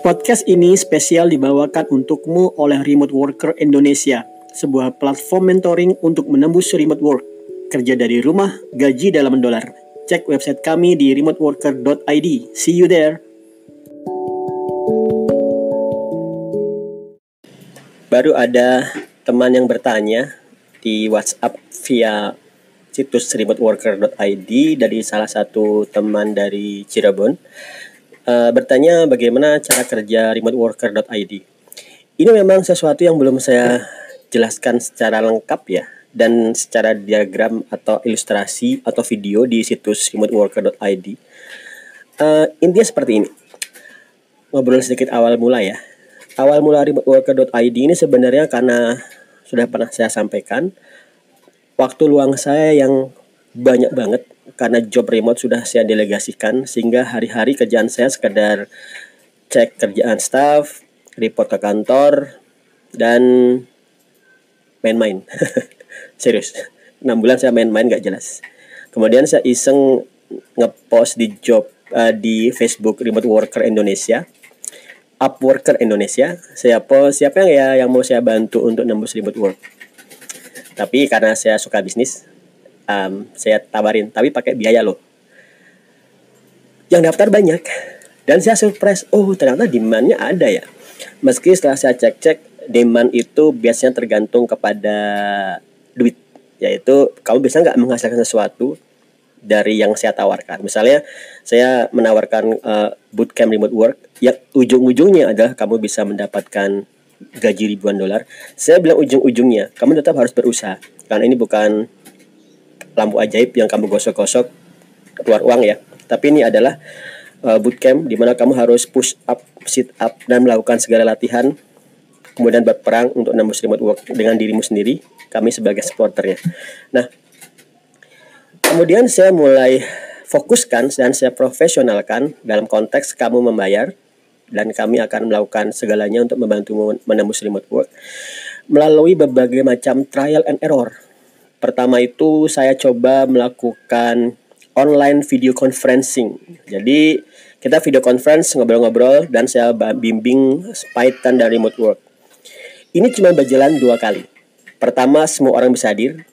Podcast ini spesial dibawakan untukmu oleh Remote Worker Indonesia, sebuah platform mentoring untuk menembus remote work. Kerja dari rumah, gaji dalam dolar. Cek website kami di remoteworker.id. See you there. Baru ada teman yang bertanya di WhatsApp via situs remoteworker.id dari salah satu teman dari Cirebon. Bertanya bagaimana cara kerja remoteworker.id. Ini memang sesuatu yang belum saya jelaskan secara lengkap ya, dan secara diagram atau ilustrasi atau video di situs remoteworker.id. Intinya seperti ini. Ngobrol sedikit awal mula ya. Awal mula remoteworker.id ini sebenarnya karena sudah pernah saya sampaikan, waktu luang saya yang banyak banget karena job remote sudah saya delegasikan, sehingga hari-hari kerjaan saya sekedar cek kerjaan staff, report ke kantor, dan main-main. Serius, 6 bulan saya main-main gak jelas. Kemudian saya iseng ngepost di di Facebook Remote Worker Indonesia, Upworker Indonesia. Saya post siapa yang mau saya bantu untuk nembus remote work. Tapi karena saya suka bisnis, saya tawarin, tapi pakai biaya loh. Yang daftar banyak, dan saya surprise, oh ternyata demand-nya ada ya. Meski setelah saya cek-cek, demand itu biasanya tergantung kepada duit, yaitu kamu bisa nggak menghasilkan sesuatu dari yang saya tawarkan. Misalnya saya menawarkan bootcamp remote work, yang ujung-ujungnya adalah kamu bisa mendapatkan gaji ribuan dolar. Saya bilang ujung-ujungnya, kamu tetap harus berusaha, karena ini bukan lampu ajaib yang kamu gosok-gosok keluar uang ya. Tapi ini adalah bootcamp di mana kamu harus push up, sit up, dan melakukan segala latihan, kemudian berperang untuk nembus remote work dengan dirimu sendiri. Kami sebagai supporternya. Nah, kemudian saya mulai fokuskan dan saya profesionalkan dalam konteks kamu membayar, dan kami akan melakukan segalanya untuk membantu menembus remote work melalui berbagai macam trial and error. Pertama itu saya coba melakukan online video conferencing. Jadi kita video conference, ngobrol-ngobrol, dan saya bimbing Python dan remote work. Ini cuma berjalan 2 kali. Pertama semua orang bisa hadir.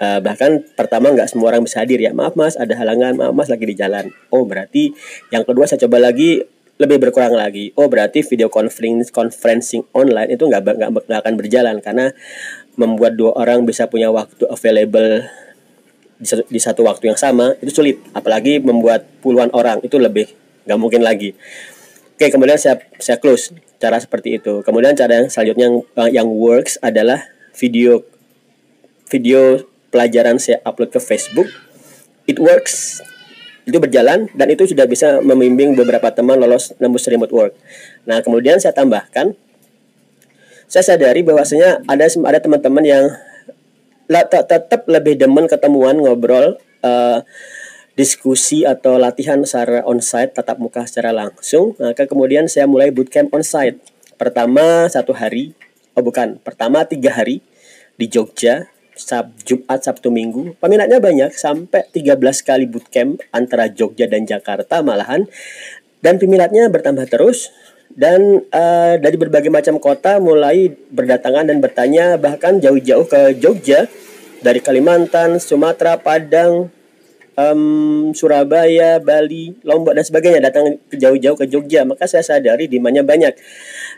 Bahkan pertama nggak semua orang bisa hadir ya. Maaf mas, ada halangan. Maaf mas, lagi di jalan. Oh berarti yang kedua saya coba lagi, lebih berkurang lagi. Oh berarti video conferencing online itu nggak akan berjalan, karena membuat 2 orang bisa punya waktu available di satu waktu yang sama itu sulit. Apalagi membuat puluhan orang, itu lebih nggak mungkin lagi. Oke, kemudian saya close cara seperti itu. Kemudian cara yang selanjutnya yang works adalah video pelajaran saya upload ke Facebook. It works. Itu berjalan, dan itu sudah bisa membimbing beberapa teman lolos nembus remote work. Nah, kemudian saya tambahkan, saya sadari bahwasanya ada teman-teman yang tetap lebih demen ketemuan, ngobrol, diskusi atau latihan secara onsite, tatap muka secara langsung. Maka kemudian saya mulai bootcamp onsite. Pertama 3 hari di Jogja, Jumat, Sabtu, Minggu. Peminatnya banyak, sampai 13 kali bootcamp antara Jogja dan Jakarta malahan. Dan peminatnya bertambah terus. Dan dari berbagai macam kota mulai berdatangan dan bertanya, bahkan jauh-jauh ke Jogja, dari Kalimantan, Sumatera, Padang, Surabaya, Bali, Lombok, dan sebagainya, datang jauh-jauh ke Jogja. Maka saya sadari demand-nya banyak.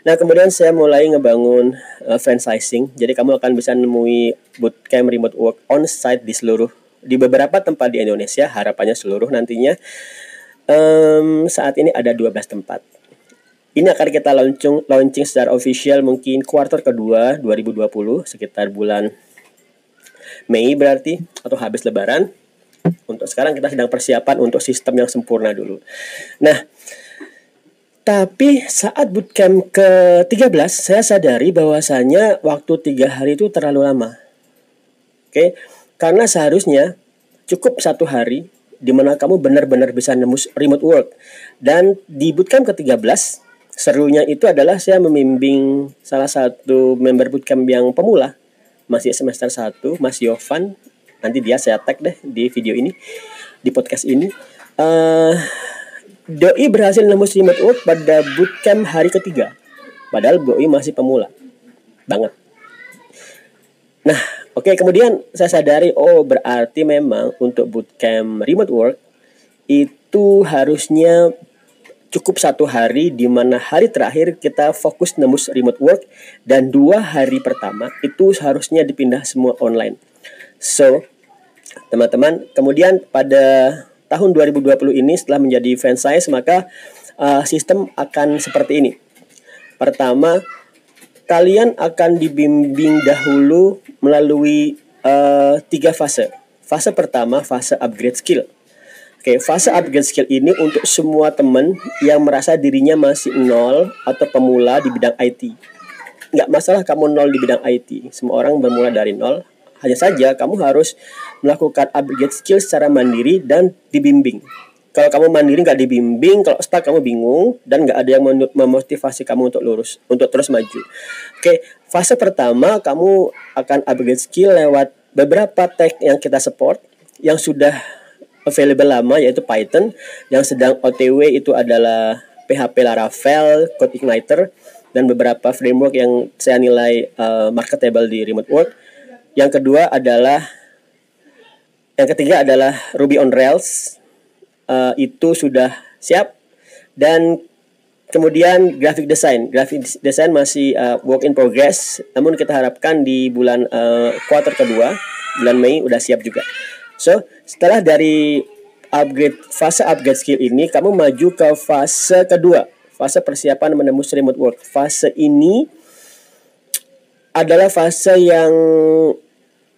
Nah, kemudian saya mulai ngebangun franchising. Jadi kamu akan bisa nemui bootcamp remote work on-site di beberapa tempat di Indonesia. Harapannya seluruh nantinya. Saat ini ada 12 tempat. Ini akan kita launching secara official mungkin kuartal kedua 2020, sekitar bulan Mei berarti, atau habis Lebaran. Untuk sekarang kita sedang persiapan untuk sistem yang sempurna dulu. Nah, tapi saat bootcamp ke-13 saya sadari bahwasanya waktu 3 hari itu terlalu lama. Oke, karena seharusnya cukup 1 hari di mana kamu benar-benar bisa nembus remote work. Dan di bootcamp ke-13 serunya itu adalah saya membimbing salah satu member bootcamp yang pemula, masih semester 1, Mas Yovan. Nanti dia saya tag deh di video ini, di podcast ini. Doi berhasil nembus remote work pada bootcamp hari ketiga. Padahal Doi masih pemula banget. Nah, oke, kemudian saya sadari, oh berarti memang untuk bootcamp remote work itu harusnya cukup 1 hari, di mana hari terakhir kita fokus nembus remote work, dan 2 hari pertama itu harusnya dipindah semua online. So, teman-teman, kemudian pada tahun 2020 ini setelah menjadi franchise, maka sistem akan seperti ini. Pertama, kalian akan dibimbing dahulu melalui 3 fase. Fase pertama, fase upgrade skill. Oke, fase upgrade skill ini untuk semua teman yang merasa dirinya masih nol atau pemula di bidang IT. Nggak masalah kamu nol di bidang IT. Semua orang bermula dari nol. Hanya saja kamu harus melakukan upgrade skill secara mandiri dan dibimbing. Kalau kamu mandiri nggak dibimbing, kalau stuck kamu bingung dan nggak ada yang memotivasi kamu untuk lurus, untuk terus maju. Oke, fase pertama kamu akan upgrade skill lewat beberapa tag yang kita support, yang sudah available lama, yaitu Python. Yang sedang OTW itu adalah PHP Laravel, CodeIgniter, dan beberapa framework yang saya nilai marketable di remote work. Yang ketiga adalah Ruby on Rails. Itu sudah siap. Dan kemudian graphic design masih work in progress, namun kita harapkan di bulan quarter kedua, bulan Mei, udah siap juga. So, setelah dari fase upgrade skill ini, kamu maju ke fase kedua, fase persiapan menembus remote work. Fase ini adalah fase yang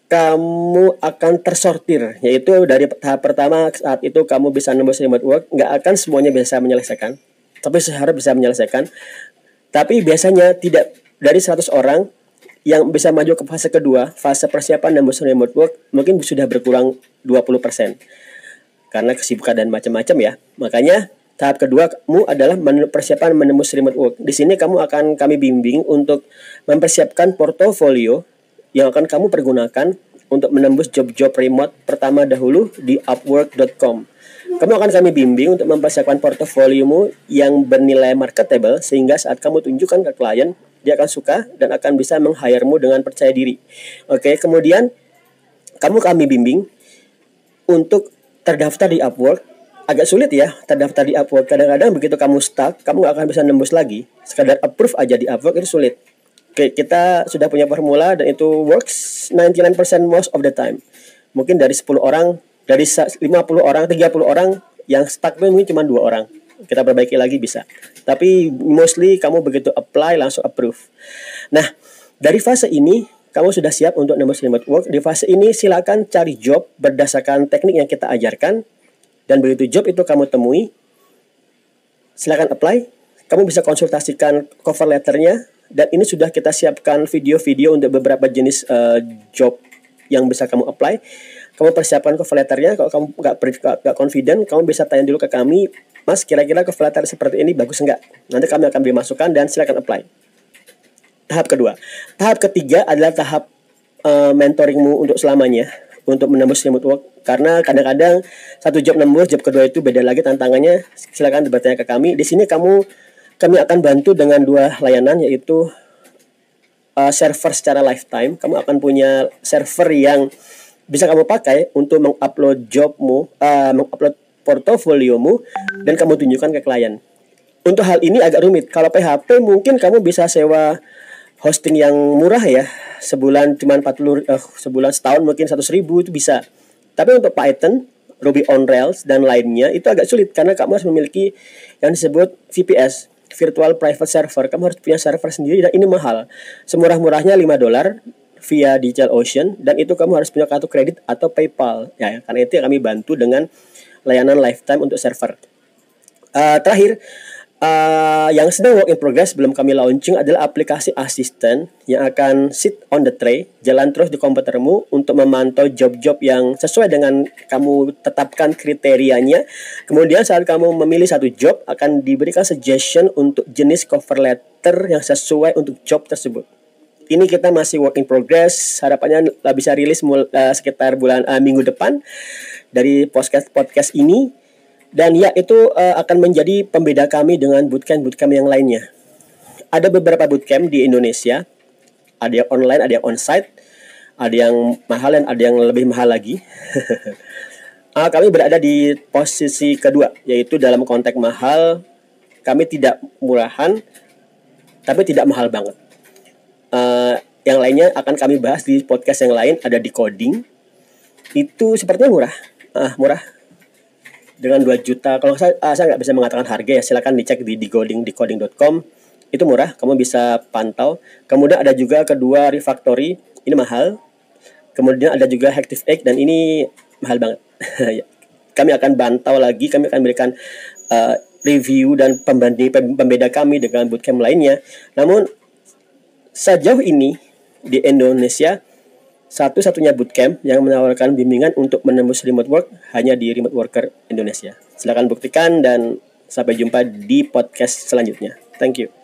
kamu akan tersortir, yaitu dari tahap pertama, saat itu kamu bisa nembus remote work, nggak akan semuanya bisa menyelesaikan, tapi seharusnya bisa menyelesaikan. Tapi biasanya tidak dari 100 orang yang bisa maju ke fase kedua, fase persiapan nembus remote work, mungkin sudah berkurang 20%. Karena kesibukan dan macam-macam ya. Makanya tahap kedua kamu adalah persiapan menembus remote work. Di sini kami bimbing untuk mempersiapkan portofolio yang akan kamu pergunakan untuk menembus job-job remote pertama dahulu di upwork.com. Kami bimbing untuk mempersiapkan portofoliomu yang bernilai marketable, sehingga saat kamu tunjukkan ke klien, dia akan suka dan akan bisa meng-hire-mu dengan percaya diri. Oke, kemudian kami bimbing untuk terdaftar di Upwork. Agak sulit ya terdaftar di Upwork. Kadang-kadang begitu kamu stuck, kamu nggak akan bisa nembus lagi. Sekadar approve aja di Upwork itu sulit. Oke, kita sudah punya formula dan itu works 99% most of the time. Mungkin dari 10 orang, dari 50 orang, 30 orang yang stuck mungkin cuma 2 orang. Kita perbaiki lagi bisa. Tapi mostly kamu begitu apply langsung approve. Nah, dari fase ini kamu sudah siap untuk nembus remote work. Di fase ini silakan cari job berdasarkan teknik yang kita ajarkan. Dan begitu job itu kamu temui, silakan apply. Kamu bisa konsultasikan cover letternya. Dan ini sudah kita siapkan video-video untuk beberapa jenis job yang bisa kamu apply. Kamu persiapkan cover letternya. Kalau kamu nggak confident, kamu bisa tanya dulu ke kami, Mas, kira-kira cover letter seperti ini bagus nggak? Nanti kami akan beri masukan dan silakan apply. Tahap kedua. Tahap ketiga adalah tahap mentoringmu untuk selamanya, untuk menembus remote work. Karena kadang-kadang satu job nembus, job kedua itu beda lagi tantangannya. Silakan bertanya ke kami. Di sini kami akan bantu dengan 2 layanan, yaitu server secara lifetime. Kamu akan punya server yang bisa kamu pakai untuk mengupload jobmu, mengupload portofoliomu, dan kamu tunjukkan ke klien. Untuk hal ini agak rumit. Kalau PHP mungkin kamu bisa sewa hosting yang murah ya. Sebulan cuma 40, sebulan setahun mungkin 100.000 itu bisa. Tapi untuk Python, Ruby on Rails, dan lainnya itu agak sulit karena kamu harus memiliki yang disebut VPS, Virtual Private Server. Kamu harus punya server sendiri dan ini mahal. Semurah-murahnya $5 via DigitalOcean, dan itu kamu harus punya kartu kredit atau PayPal. Ya, karena itu yang kami bantu dengan layanan lifetime untuk server. Terakhir, yang sedang work in progress belum kami launching adalah aplikasi asisten yang akan sit on the tray, jalan terus di komputermu untuk memantau job-job yang sesuai dengan kamu tetapkan kriterianya. Kemudian saat kamu memilih satu job, akan diberikan suggestion untuk jenis cover letter yang sesuai untuk job tersebut. Ini kita masih work in progress. Harapannya bisa rilis sekitar minggu depan dari podcast ini. Dan ya itu akan menjadi pembeda kami dengan bootcamp-bootcamp yang lainnya. Ada beberapa bootcamp di Indonesia, ada yang online, ada yang onsite, ada yang mahal dan ada yang lebih mahal lagi. Kami berada di posisi kedua, yaitu dalam konteks mahal, kami tidak murahan, tapi tidak mahal banget. Yang lainnya akan kami bahas di podcast yang lain. Ada Decoding, itu sepertinya murah dengan 2 juta. Kalau saya nggak bisa mengatakan harga ya, silakan dicek di decoding.com. Itu murah, kamu bisa pantau. Kemudian ada juga kedua Refactory, ini mahal. Kemudian ada juga Hectic Egg, dan ini mahal banget. Kami akan bantau lagi, kami akan berikan review dan pembeda kami dengan bootcamp lainnya. Namun sejauh ini di Indonesia, satu-satunya bootcamp yang menawarkan bimbingan untuk menembus remote work hanya di Remote Worker Indonesia. Silakan buktikan dan sampai jumpa di podcast selanjutnya. Thank you.